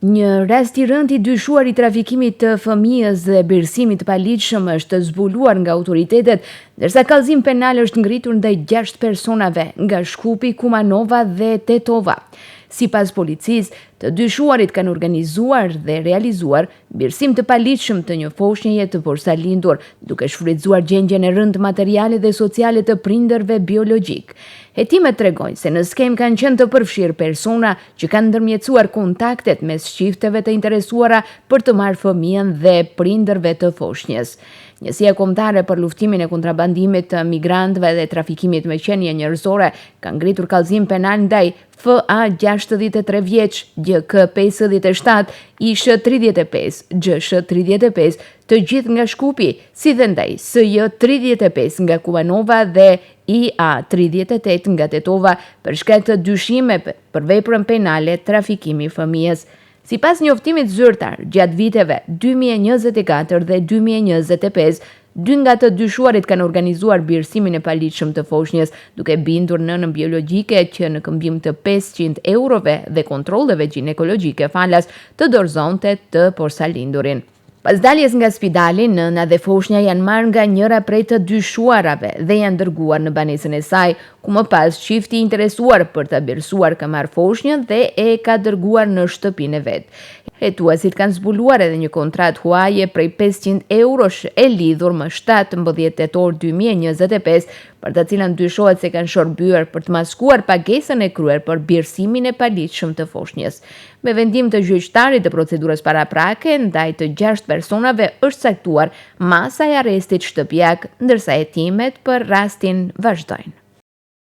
Një rast i rënd i dyshuar i trafikimit të fëmijës dhe birësimit të paligjshëm është zbuluar nga autoritetet, ndërsa kallëzim penal është ngritur ndaj 6 personave nga Shkupi, Kumanova dhe Tetova. Sipas policisë, të dyshuarit kanë organizuar dhe realizuar birësim të paligjshëm të një foshnjeje të porsalindur, duke shfrytzuar gjendjen e rëndë materiale dhe sociale të prindërve biologjik. Hetimet tregojnë se në skem kanë qenë të përfshirë persona që kanë ndërmjetësuar kontaktet mes çifteve të interesuara për të marrë fëmijën dhe prindërve të foshnjës. Njësia Kombëtare për luftimin e kontrabandimit të migrantëve dhe trafikimit me qenie njerëzore ka ngritur kallëzim penal ndaj FA 63 vjeç, GK 57, ISH 35, GSH 35, të gjithë nga Shkupi, si dhe ndaj SJ 35 nga Kumanova dhe IA 38 nga Tetova për shkak të dyshimeve për veprën penale trafikimi fëmijës. Sipas njoftimit zyrtar, gjatë viteve 2024 dhe 2025, 2 nga të dyshuarit kanë organizuar birësimin e paligjshëm të foshnjës, duke bindur nënën biologjike që në këmbim të 500 eurove dhe kontrolleve ginekologjike falas të dorëzonte të porsalindurin. Pas daljes nga spitali, nëna dhe foshnja janë marrë nga njëra prej të dyshuarave dhe janë dërguar në banesën e saj, ku më pas çifti i interesuar për ta birësuar ka marrë foshnjën dhe e ka dërguar në shtëpinë e vet. Hetuesit kanë zbuluar edhe një kontratë huaje prej 500 eurosh e lidhur më 17 tetor 2025, për të cilën dyshohet se kanë shërbyer për të maskuar pagesën e kryer për birësimin e paligjshëm të foshnjës. Me vendim të gjyqtarit të procedurës paraprake, ndaj të 6 personave është caktuar masa e arrestit shtëpiak, ndërsa hetimet për rastin vazhdojnë.